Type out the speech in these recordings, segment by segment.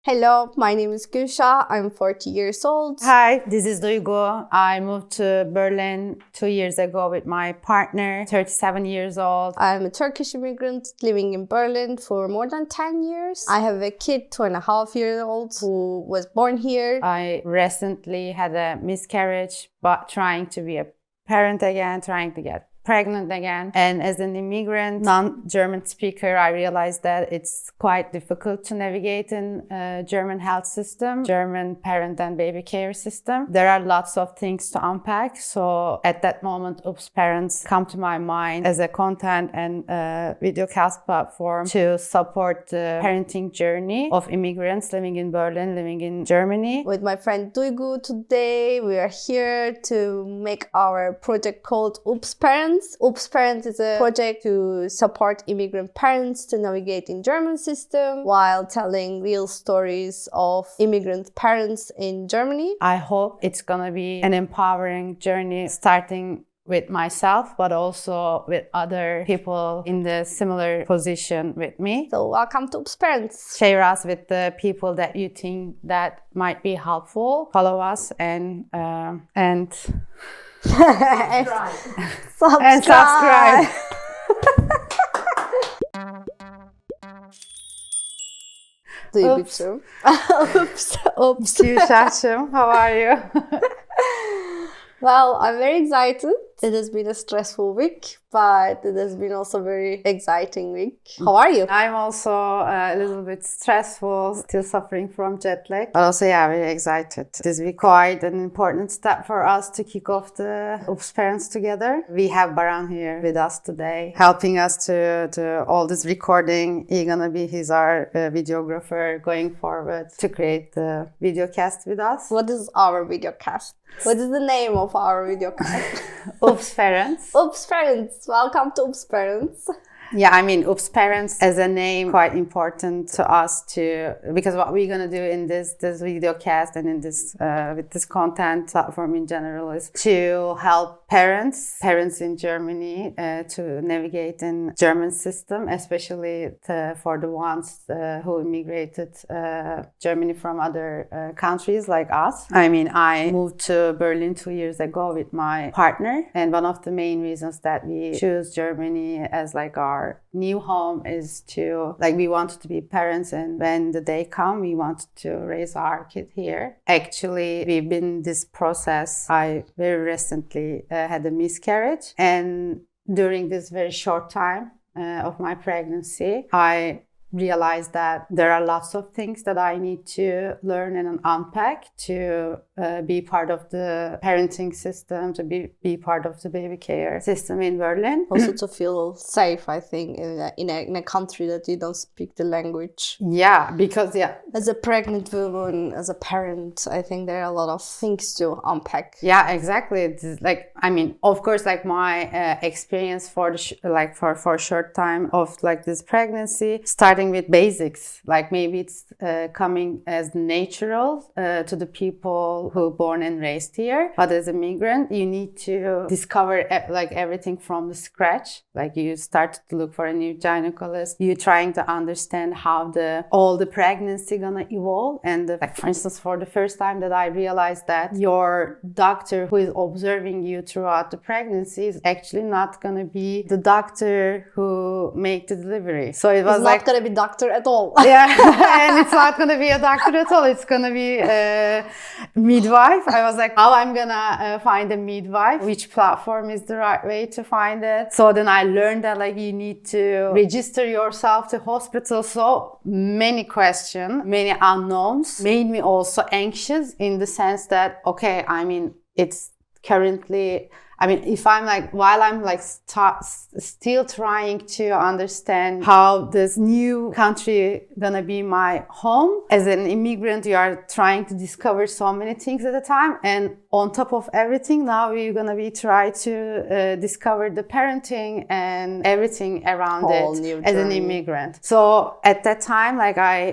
Hello, my name is Gülşah. I'm 40 years old. Hi, this is Duygu. I moved to Berlin 2 years ago with my partner, 37 years old. I'm a Turkish immigrant living in Berlin for more than 10 years. I have a kid, 2.5 years old, who was born here. I recently had a miscarriage, but trying to be a parent again, trying to get pregnant again. And as an immigrant, non-German speaker, I realized that it's quite difficult to navigate in German health system, German parent and baby care system. There are lots of things to unpack. So at that moment, oopsparents come to my mind as a content and videocast platform to support the parenting journey of immigrants living in Berlin, living in Germany. With my friend Duygu today, we are here to make our project called oopsparents. Oopsparents is a project to support immigrant parents to navigate in German system while telling real stories of immigrant parents in Germany. I hope it's gonna be an empowering journey starting with myself, but also with other people in the similar position with me. So welcome to oopsparents. Share us with the people that you think that might be helpful. Follow us and subscribe. Duygucuğum. Oops. Gülşah'cığım, how are you? Well, I'm very excited. It has been a stressful week, but it has been also a very exciting week. How are you? I'm also a little bit stressful, still suffering from jet lag, but also, very excited. This will be quite an important step for us to kick off the oopsparents together. We have Baran here with us today, helping us to all this recording. He's our videographer going forward to create the videocast with us. What is our videocast? What is the name of our videocast? Oopsparents. Oopsparents. Welcome to oopsparents. Yeah, I mean, oopsparents as a name quite important to us because what we're gonna do in this video cast and in this with this content platform in general is to help parents in Germany to navigate in German system, especially for the ones who immigrated Germany from other countries like us. I mean, I moved to Berlin 2 years ago with my partner, and one of the main reasons that we choose Germany as like our new home is we wanted to be parents, and when the day come, we wanted to raise our kid here. Actually, we've been in this process. I very recently had a miscarriage, and during this very short time of my pregnancy, I realized that there are lots of things that I need to learn and unpack to be part of the parenting system, to be part of the baby care system in Berlin. Also to feel safe, I think, in a country that you don't speak the language. Yeah, because as a pregnant woman, as a parent, I think there are a lot of things to unpack. Yeah, exactly. It's of course, my experience for a short time of this pregnancy, starting with basics, maybe it's coming as natural to the people who born and raised here, but as a migrant you need to discover everything from the scratch. You start to look for a new gynecologist, you're trying to understand how all the pregnancy gonna evolve, and for instance, for the first time that I realized that your doctor who is observing you throughout the pregnancy is actually not gonna be the doctor who make the delivery. So it was not gonna be doctor at all. Yeah, and it's not gonna be a doctor at all. It's gonna be a midwife. I was like, how I'm gonna find a midwife? Which platform is the right way to find it? So then I learned that you need to register yourself to hospital. So many questions, many unknowns made me also anxious in the sense that, okay, it's currently, if I'm while I'm still trying to understand how this new country gonna be my home, as an immigrant, you are trying to discover so many things at a time. And on top of everything, now we're gonna be try to discover the parenting and everything around it as an immigrant. So at that time,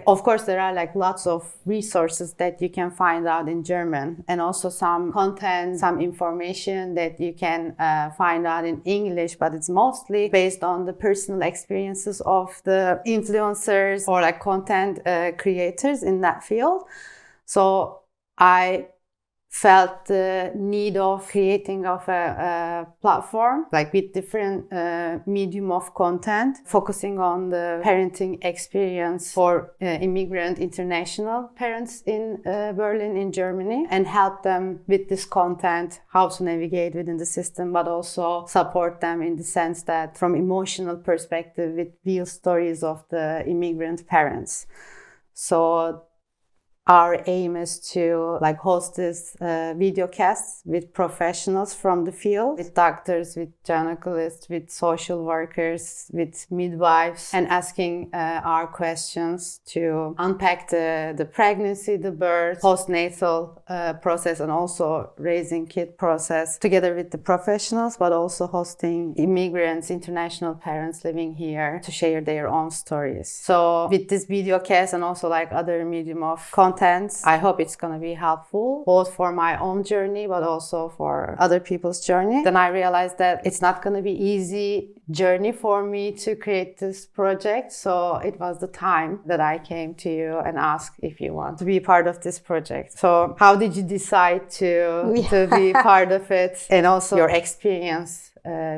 of course, there are lots of resources that you can find out in German, and also some content, some information that you you can find out in English, but it's mostly based on the personal experiences of the influencers or like content creators in that field. So I felt the need of creating of a platform like with different medium of content, focusing on the parenting experience for immigrant international parents in Berlin in Germany, and help them with this content, how to navigate within the system, but also support them in the sense that from emotional perspective with real stories of the immigrant parents. So our aim is to like host this video casts with professionals from the field, with doctors, with gynecologists, with social workers, with midwives, and asking our questions to unpack the pregnancy, the birth, postnatal process, and also raising kid process together with the professionals, but also hosting immigrants, international parents living here to share their own stories. So with this video cast and also like other medium of content, I hope it's going to be helpful both for my own journey but also for other people's journey. Then I realized that it's not going to be easy journey for me to create this project, so it was the time that I came to you and asked if you want to be part of this project. So how did you decide to be part of it, and also your experience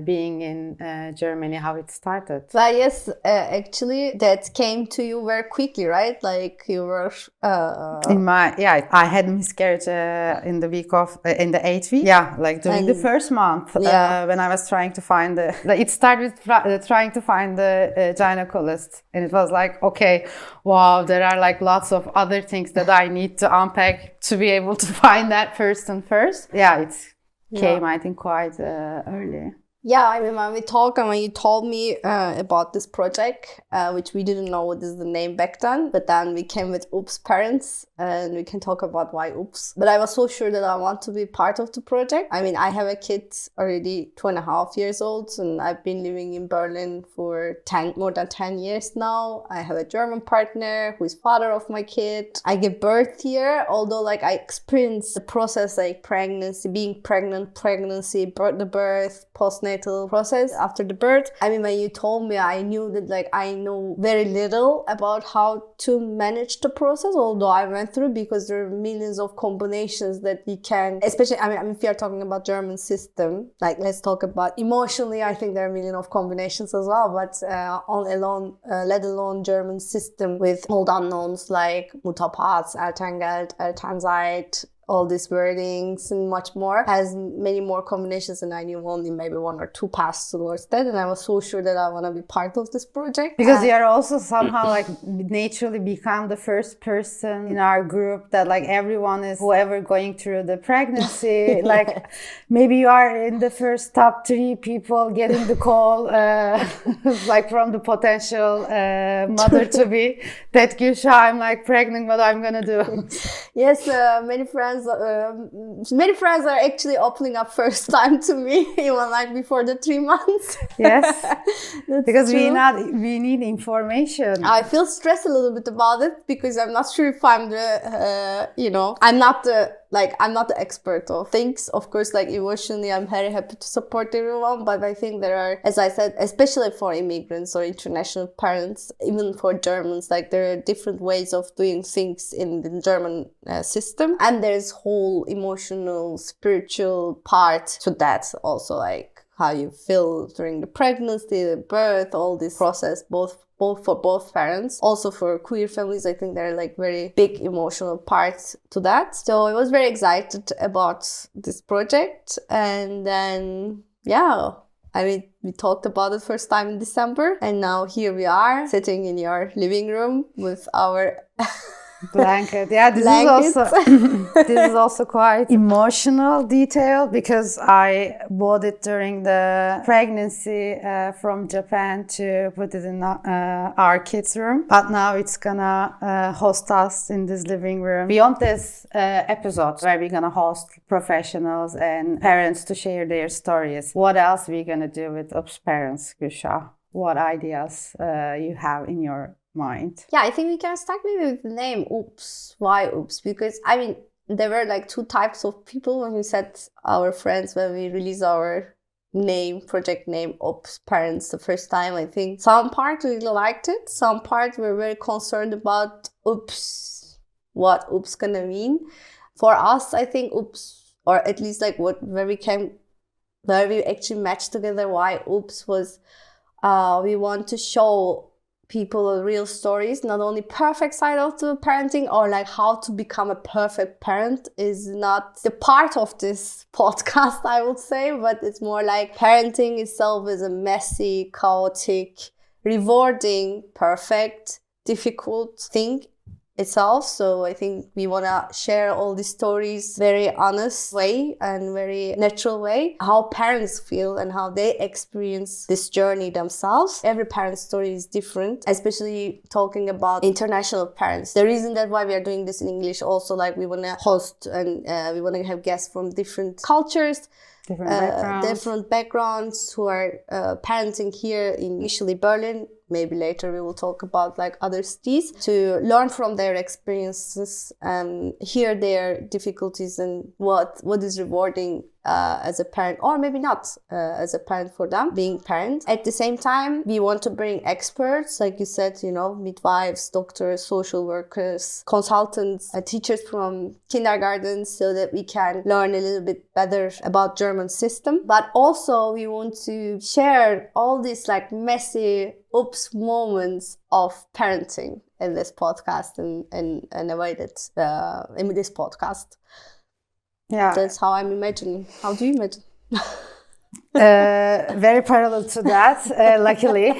being in Germany, how it started? Well, yes, actually that came to you very quickly, right? Like you were I had miscarriage in the week of in the 8th week. Yeah, like during the first month when I was trying to find it started with trying to find the gynecologist, and it was like, okay, wow, there are like lots of other things that I need to unpack to be able to find that person first. Yeah, it's came, I think, quite early. Yeah, I mean, when we talked and when you told me about this project, which we didn't know what is the name back then, but then we came with oopsparents, and we can talk about why oops. But I was so sure that I want to be part of the project. I mean, I have a kid already 2.5 years old, and I've been living in Berlin for more than 10 years now. I have a German partner who is father of my kid. I gave birth here, although like I experienced the process like pregnancy, being pregnant, the birth, postnatal process after the birth. I mean, when you told me, I knew that like I know very little about how to manage the process, although I went through, because there are millions of combinations that you can, especially, I mean, if we are talking about German system, like let's talk about emotionally, I think there are a million of combinations as well, but let alone German system with old unknowns like Mutterpass, Elterngeld, Elternzeit, all these wordings and much more, has many more combinations, and I knew only maybe 1 or 2 paths towards that, and I was so sure that I want to be part of this project. Because you are also somehow like naturally become the first person in our group that like everyone is, whoever going through the pregnancy, like maybe you are in the first top 3 people getting the call like from the potential mother to be, that Gülşah, I'm like pregnant, what I'm gonna do. Yes, many friends are actually opening up first time to me, even like before the 3 months. Yes, because true. we need information. I feel stressed a little bit about it because I'm not sure if I'm the I'm not the expert of things. Of course, like emotionally, I'm very happy to support everyone, but I think there are, as I said, especially for immigrants or international parents, even for Germans, like there are different ways of doing things in the German system, and there's whole emotional, spiritual part to that also, like how you feel during the pregnancy, the birth, all this process, both for both parents. Also for queer families, I think there are like very big emotional parts to that. So I was very excited about this project, and then we talked about it first time in December, and now here we are sitting in your living room with our blanket. Yeah, this is also quite emotional detail, because I bought it during the pregnancy from Japan to put it in our kids' room, but now it's gonna host us in this living room. Beyond this episode where we're gonna host professionals and parents to share their stories, what else are we gonna do with oopsparents, Gülşah? What ideas you have in your mind? Yeah, I think we can start maybe with the name Oops. Why Oops? Because I mean, there were like two types of people when we said our friends, when we released our project name, oopsparents, the first time. I think some part really liked it. Some part were very concerned about oops, what oops gonna mean. For us, I think oops, or at least like where we actually matched together why oops was, we want to show people real stories, not only perfect side of the parenting, or like how to become a perfect parent is not the part of this podcast, I would say, but it's more like parenting itself is a messy, chaotic, rewarding, perfect, difficult thing itself. So I think we want to share all these stories very honest way and very natural way, how parents feel and how they experience this journey themselves. Every parent's story is different, especially talking about international parents. The reason that why we are doing this in English also, like we want to host and we want to have guests from different cultures, different backgrounds who are parenting here in initially Berlin. Maybe later we will talk about like other cities, to learn from their experiences and hear their difficulties and what is rewarding as a parent, or maybe not as a parent for them, being parent. At the same time, we want to bring experts, like you said, midwives, doctors, social workers, consultants, teachers from kindergarten, so that we can learn a little bit better about German system. But also we want to share all these like messy oops moments of parenting in this podcast and avoid it in this podcast. Yeah, that's how I'm imagining. How do you imagine? Very parallel to that, luckily.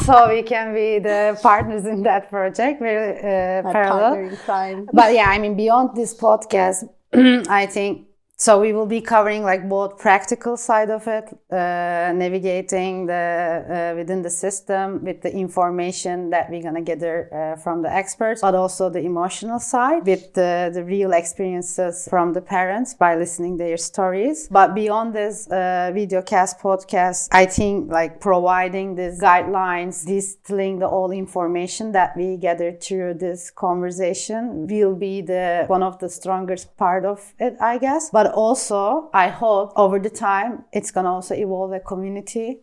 So we can be the partners in that project. Very parallel. Partner in crime. But yeah, I mean, beyond this podcast, I think. So we will be covering like both practical side of it, navigating within the system with the information that we're gonna gather from the experts, but also the emotional side with the real experiences from the parents by listening their stories. But beyond this videocast podcast, I think like providing these guidelines, distilling the all information that we gathered through this conversation will be one of the strongest part of it, I guess. But also, I hope over the time, it's going to also evolve a community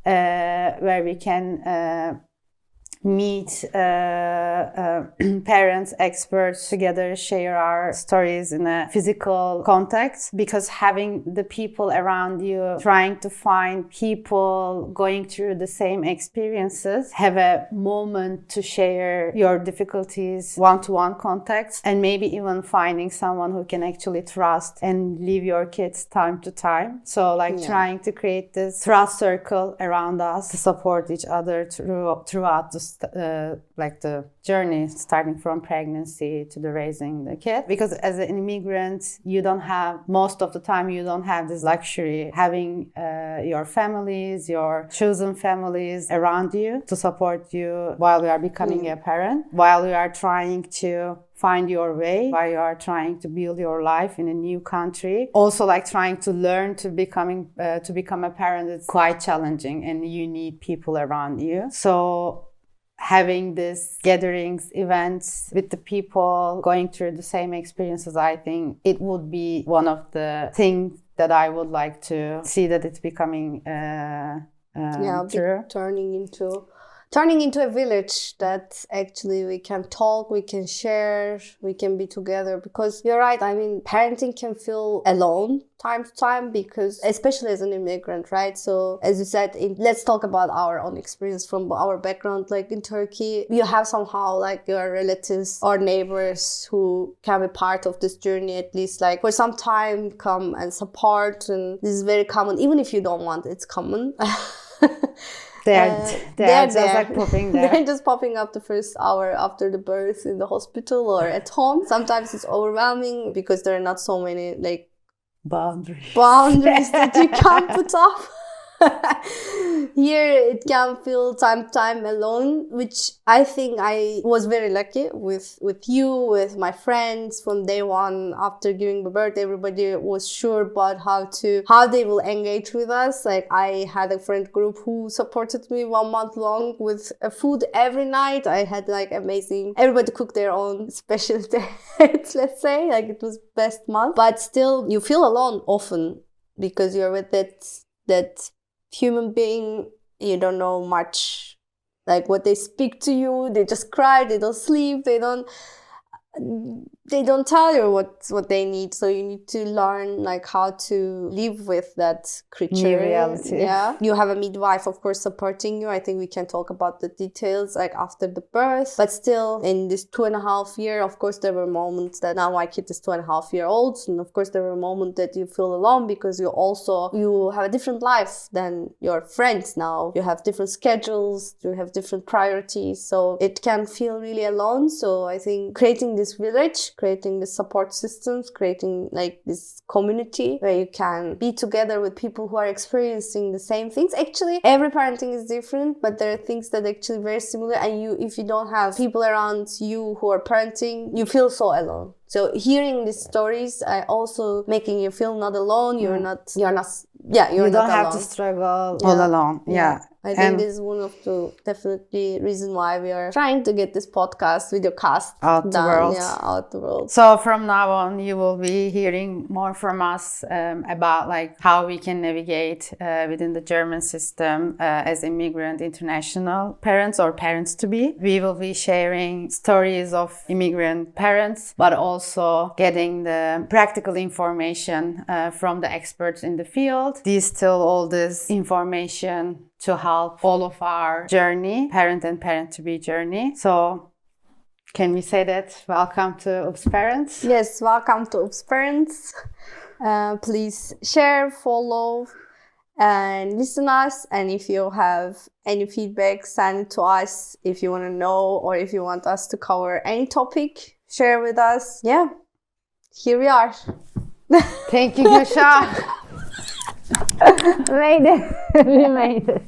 where we can meet parents, experts together, share our stories in a physical context, because having the people around you, trying to find people going through the same experiences, have a moment to share your difficulties, one-to-one context, and maybe even finding someone who can actually trust and leave your kids time to time. So trying to create this trust circle around us to support each other throughout the journey, starting from pregnancy to the raising the kid. Because as an immigrant, most of the time you don't have this luxury having your families, your chosen families around you to support you while you are becoming a parent, while you are trying to find your way, while you are trying to build your life in a new country. Also, trying to learn to become a parent is quite challenging, and you need people around you. So having these gatherings, events with the people going through the same experiences, I think it would be one of the things that I would like to see that it's becoming true. Turning into a village that actually we can talk, we can share, we can be together. Because you're right, I mean, parenting can feel alone time to time, because especially as an immigrant, right? So as you said, let's talk about our own experience from our background. Like in Turkey, you have somehow like your relatives or neighbors who can be part of this journey, at least like for some time, come and support. And this is very common, even if you don't want it, it's common. They're just like popping there. They're just popping up the first hour after the birth in the hospital or at home. Sometimes it's overwhelming because there are not so many like boundaries that you can't put up. Here it can feel time alone, which I think I was very lucky with you, with my friends from day one. After giving birth, everybody was sure about how they will engage with us. Like, I had a friend group who supported me 1 month long with food every night. I had like amazing, everybody cooked their own specialty, let's say, like it was best month. But still, you feel alone often because you're with that human being. You don't know much, like what they speak to you. They just cry, they don't sleep, they don't tell you what they need. So you need to learn like how to live with that creature. New reality. Yeah. You have a midwife, of course, supporting you. I think we can talk about the details like after the birth. But still, in this 2.5 years, of course, there were moments that now my kid is 2.5 years old. And of course, there were moments that you feel alone because you have a different life than your friends now. You have different schedules, you have different priorities. So it can feel really alone. So I think creating this village, creating the support systems, creating like this community where you can be together with people who are experiencing the same things. Actually, every parenting is different, but there are things that are actually very similar. And if you don't have people around you who are parenting, you feel so alone. So hearing these stories are also making you feel not alone. You don't have to struggle all alone. Yeah. I think this is one of the definitely reason why we are trying to get this videocast out the world. So from now on, you will be hearing more from us about like how we can navigate within the German system as immigrant international parents or parents to be. We will be sharing stories of immigrant parents, but also getting the practical information from the experts in the field. Distill all this information to help all of our journey, parent and parent-to-be journey. So can we say that? Welcome to oopsparents. Yes, welcome to oopsparents. Please share, follow, and listen us. And if you have any feedback, send it to us. If you want to know or if you want us to cover any topic, share with us. Yeah, here we are. Thank you, Gülşah. Made it. We made it.